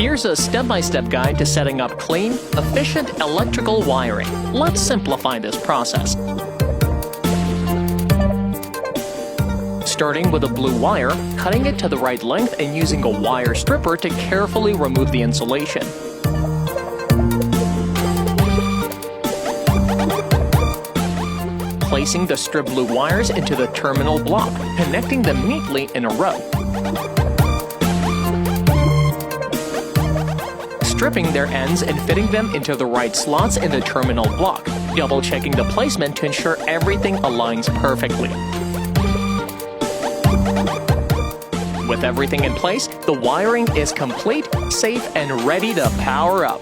Here's a step-by-step guide to setting up clean, efficient electrical wiring. Let's simplify this process. Starting with a blue wire, cutting it to the right length and using a wire stripper to carefully remove the insulation. Placing the strip blue wires into the terminal block, connecting them neatly in a row. Stripping their ends and fitting them into the right slots in the terminal block, double-checking the placement to ensure everything aligns perfectly. With everything in place, the wiring is complete, safe, and ready to power up.